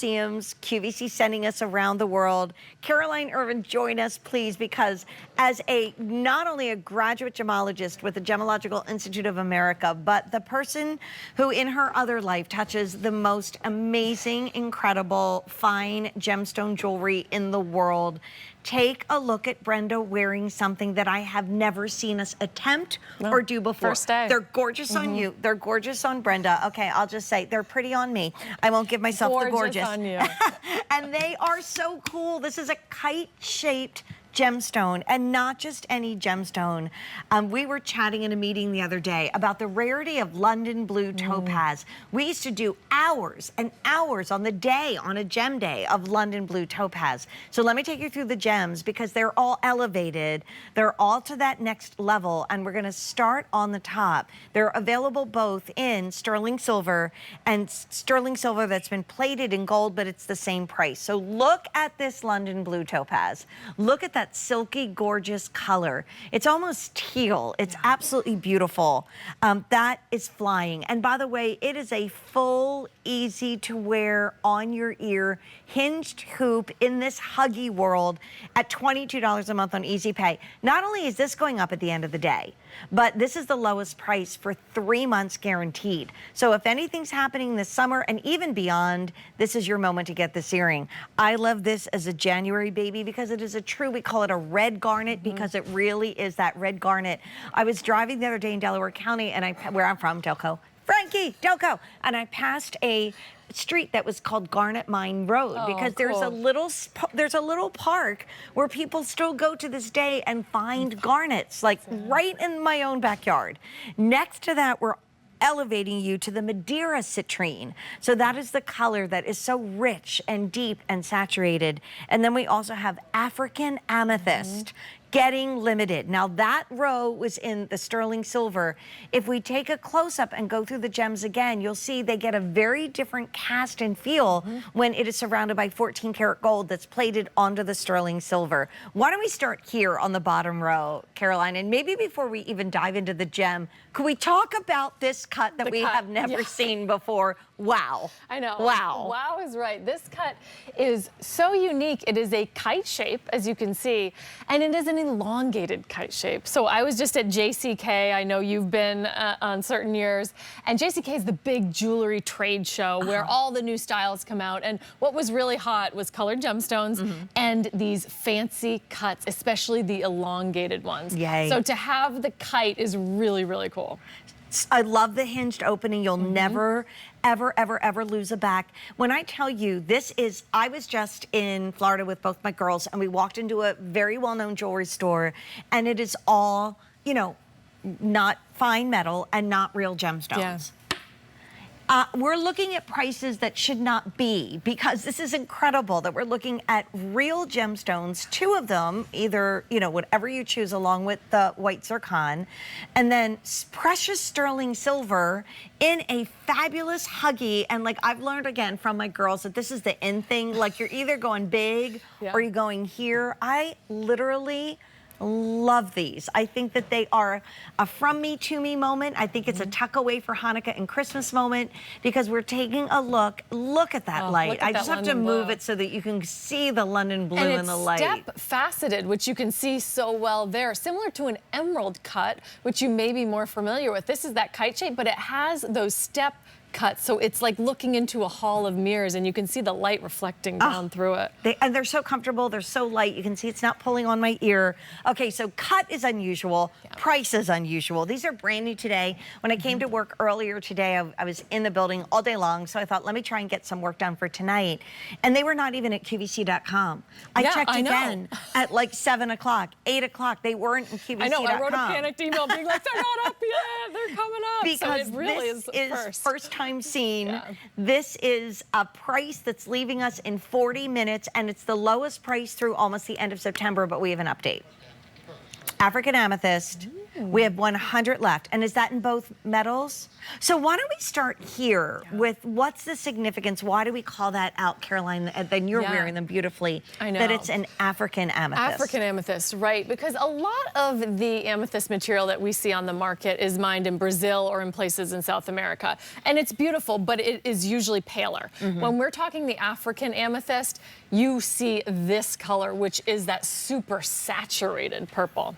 museums, QVC sending us around the world. Caroline Irvin, join us, please, because as not only a graduate gemologist with the Gemological Institute of America, but the person who in her other life touches the most amazing, incredible, fine gemstone jewelry in the world. Take a look at Brenda wearing something that I have never seen us attempt or do before. First day. They're gorgeous on you. They're gorgeous on Brenda. Okay, I'll just say they're pretty on me. I won't give myself the gorgeous. On you. And they are so cool. This is a kite-shaped gemstone, and not just any gemstone. We were chatting in a meeting the other day about the rarity of London blue topaz. We used to do hours and hours on the day, on a gem day, of London blue topaz. So let me take you through the gems because they're all elevated. They're all to that next level, and we're gonna start on the top. They're available both in sterling silver and sterling silver that's been plated in gold, but it's the same price. So look at this London blue topaz. Look at that silky, gorgeous color. It's almost teal. It's absolutely beautiful. That is flying. And by the way, it is a full, easy to wear on your ear hinged hoop in this huggy world at $22 a month on Easy Pay. Not only is this going up at the end of the day, but this is the lowest price for 3 months guaranteed. So if anything's happening this summer and even beyond, this is your moment to get this earring. I love this as a January baby because it is a true, we call it a red garnet because it really is that red garnet. I was driving the other day in Delaware County, and where I'm from, Delco, Frankie, Delco, and I passed a street that was called Garnet Mine Road because there's a little park where people still go to this day and find garnets, like right in my own backyard. Next to that, we're elevating you to the Madeira citrine. So that is the color that is so rich and deep and saturated. And then we also have African amethyst. Getting limited. Now that row was in the sterling silver. If we take a close-up and go through the gems again, you'll see they get a very different cast and feel when it is surrounded by 14 karat gold that's plated onto the sterling silver. Why don't we start here on the bottom row, Caroline? And maybe before we even dive into the gem, could we talk about this cut that we have never seen before? Wow. I know. Wow. Wow is right. This cut is so unique. It is a kite shape, as you can see, and it is an elongated kite shape. So I was just at JCK. I know you've been on certain years. And JCK is the big jewelry trade show where all the new styles come out. And what was really hot was colored gemstones and these fancy cuts, especially the elongated ones. Yay. So to have the kite is really, really cool. I love the hinged opening. You'll never, ever, ever, ever lose a back. When I tell you this is, I was just in Florida with both my girls and we walked into a very well-known jewelry store and it is all, you know, not fine metal and not real gemstones. Yeah. We're looking at prices that should not be because this is incredible that we're looking at real gemstones, 2 of them, either, you know, whatever you choose along with the white zircon, and then precious sterling silver in a fabulous huggy. And like I've learned again from my girls that this is the in thing, like you're either going big or you're going here. I literally love these. I think that they are a from me to me moment. I think it's a tuck away for Hanukkah and Christmas moment because we're taking a look. Look at that light. I just have to move it so that you can see the London blue in the light. And it's step faceted, which you can see so well there, similar to an emerald cut, which you may be more familiar with. This is that kite shape, but it has those step cuts, so it's like looking into a hall of mirrors and you can see the light reflecting down through it. And they're so comfortable, they're so light, you can see it's not pulling on my ear. Okay, so cut is unusual, price is unusual. These are brand new today. When I came to work earlier today, I was in the building all day long, so I thought, let me try and get some work done for tonight. And they were not even at QVC.com. I checked again at like 7 o'clock, 8 o'clock, they weren't in QVC.com. I know, I wrote a panicked email being like, they're not up yet, they're coming up. Because so it really this is first time seen. This is a price that's leaving us in 40 minutes, and it's the lowest price through almost the end of September, but we have an update. African amethyst, We have 100 left. And is that in both metals? So why don't we start here with what's the significance? Why do we call that out, Caroline? And then you're wearing them beautifully. I know. That it's an African amethyst. African amethyst, right? Because a lot of the amethyst material that we see on the market is mined in Brazil or in places in South America. And it's beautiful, but it is usually paler. When we're talking the African amethyst, you see this color, which is that super saturated purple.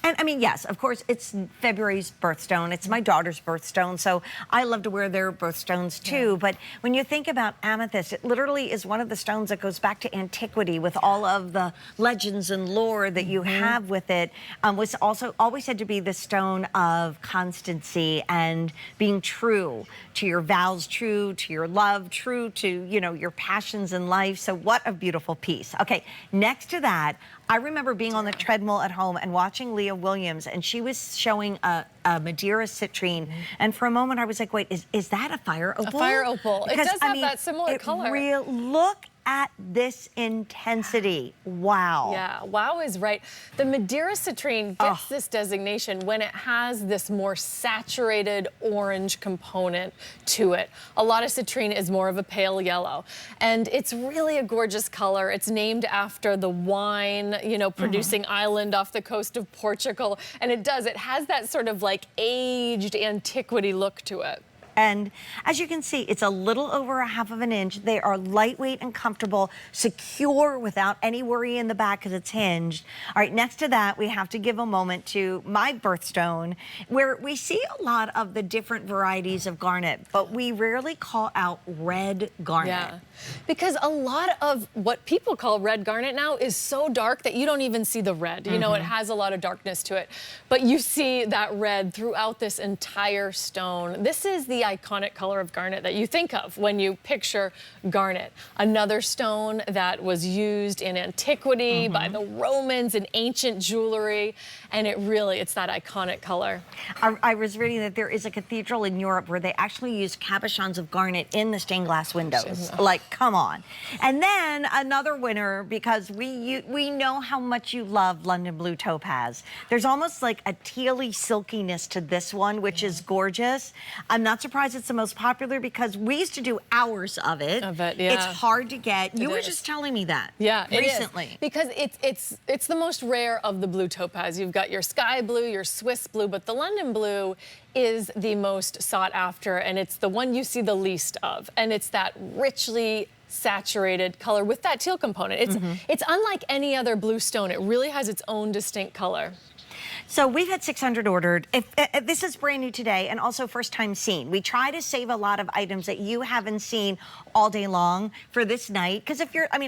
And I mean, yes, of course, it's February's birthstone. It's my daughter's birthstone, so I love to wear their birthstones too. But when you think about amethyst, it literally is one of the stones that goes back to antiquity with all of the legends and lore that you have with it. Was also always said to be the stone of constancy and being true to your vows, true to your love, true to, you know, your passions in life. So what a beautiful piece. Okay, next to that, I remember being on the treadmill at home and watching Leah Williams, and she was showing a Madeira citrine. And for a moment, I was like, wait, is that a fire opal? A fire opal. It does have that similar color. Look at this intensity. Wow. Yeah, wow is right. The Madeira citrine gets this designation when it has this more saturated orange component to it. A lot of citrine is more of a pale yellow, and it's really a gorgeous color. It's named after the wine, you know, producing island off the coast of Portugal, and it has that sort of like aged antiquity look to it. And as you can see, it's a little over 1/2 of an inch. They are lightweight and comfortable, secure without any worry in the back because it's hinged. All right, next to that, we have to give a moment to my birthstone, where we see a lot of the different varieties of garnet, but we rarely call out red garnet. Yeah, because a lot of what people call red garnet now is so dark that you don't even see the red. You know, it has a lot of darkness to it, but you see that red throughout this entire stone. This is the iconic color of garnet that you think of when you picture garnet. Another stone that was used in antiquity by the Romans in ancient jewelry, and it's that iconic color. I was reading that there is a cathedral in Europe where they actually use cabochons of garnet in the stained glass windows. Like, come on. And then another winner, because we know how much you love London Blue Topaz. There's almost like a tealy silkiness to this one, which is gorgeous. I'm not surprised it's the most popular because we used to do hours of it. It's hard to get. You were just telling me that recently. It is. Because it's the most rare of the blue topaz. You've got your sky blue, your Swiss blue, but the London blue is the most sought after, and it's the one you see the least of. And it's that richly saturated color with that teal component. It's unlike any other blue stone. It really has its own distinct color. So we've had 600 ordered. If this is brand new today and also first time seen. We try to save a lot of items that you haven't seen all day long for this night. Because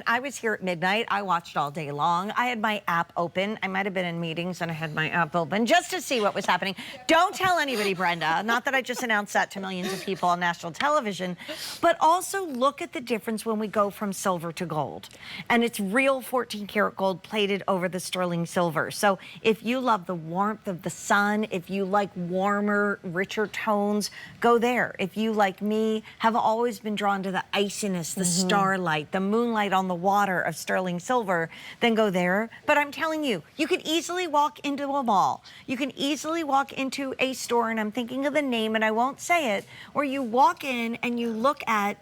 I was here at midnight. I watched all day long. I had my app open. I might have been in meetings and I had my app open just to see what was happening. Don't tell anybody, Brenda. Not that I just announced that to millions of people on national television. But also look at the difference when we go from silver to gold. And it's real 14 karat gold plated over the sterling silver. So if you love the warmth of the sun, if you like warmer, richer tones, go there. If you, like me, have always been drawn to the iciness, the starlight, the moonlight on the water of sterling silver, then go there. But I'm telling you, you can easily walk into a mall. You can easily walk into a store, and I'm thinking of the name, and I won't say it, where you walk in and you look at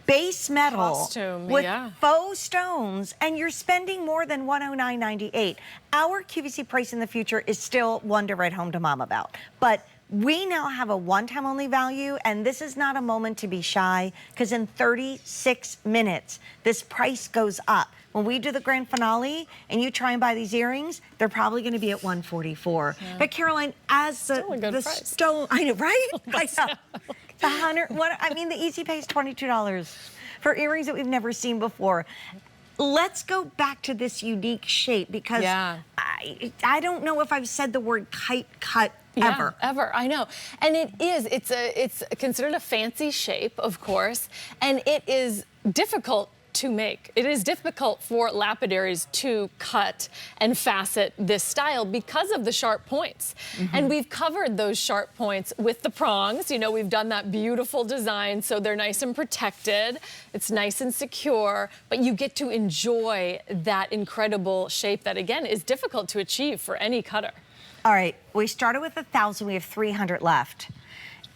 base metal with faux stones, and you're spending more than $109.98. Our QVC price in the future is still one to write home to mom about. But we now have a one-time only value, and this is not a moment to be shy, because in 36 minutes, this price goes up. When we do the grand finale and you try and buy these earrings, they're probably going to be at $144. But Caroline, as the stone, I know, right? I know. The 100, the easy pay is $22 for earrings that we've never seen before. Let's go back to this unique shape, because I don't know if I've said the word kite cut ever. I know. And it's considered a fancy shape, of course, and it is difficult to make. It is difficult for lapidaries to cut and facet this style because of the sharp points. And we've covered those sharp points with the prongs. You know, we've done that beautiful design so they're nice and protected. It's nice and secure, but you get to enjoy that incredible shape that, again, is difficult to achieve for any cutter. All right, we started with 1,000. We have 300 left.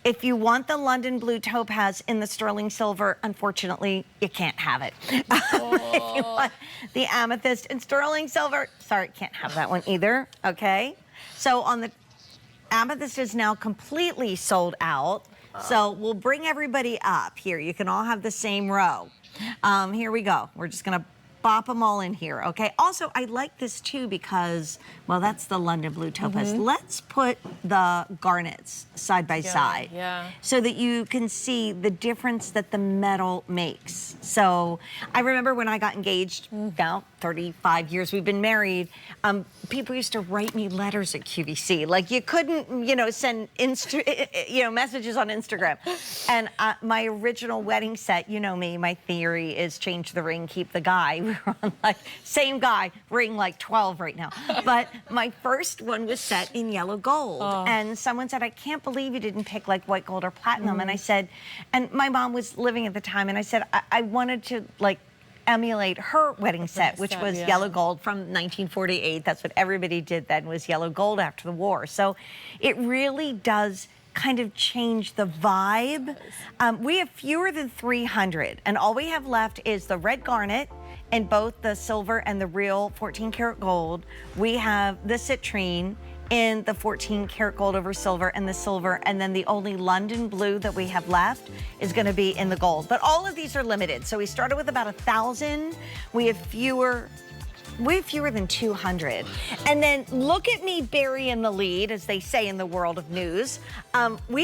If you want the London Blue Topaz in the sterling silver, unfortunately, you can't have it. If you want the amethyst in sterling silver, sorry, can't have that one either, okay? So on the amethyst is now completely sold out. So we'll bring everybody up here. You can all have the same row. Here we go. We're just gonna bop them all in here, okay? Also, I like this too because, well, that's the London Blue Topaz. Let's put the garnets side by side so that you can see the difference that the metal makes. So I remember when I got engaged, now 35 years we've been married, people used to write me letters at QVC. Like you couldn't, you know, send messages on Instagram. And my original wedding set, you know me, my theory is change the ring, keep the guy. We were on like, same guy, ring like 12 right now. But my first one was set in yellow gold. And someone said, I can't believe you didn't pick like white gold or platinum. And I said, and my mom was living at the time, and I said, I wanted to like emulate her wedding set, which was yellow gold from 1948. That's what everybody did then, was yellow gold after the war. So it really does kind of change the vibe. We have fewer than 300, and all we have left is the red garnet in both the silver and the real 14 karat gold. We have the citrine in the 14 karat gold over silver and the silver, and then the only London blue that we have left is gonna be in the gold. But all of these are limited. So we started with about 1,000. We have fewer than 200. And then look at me burying the lead, as they say in the world of news. We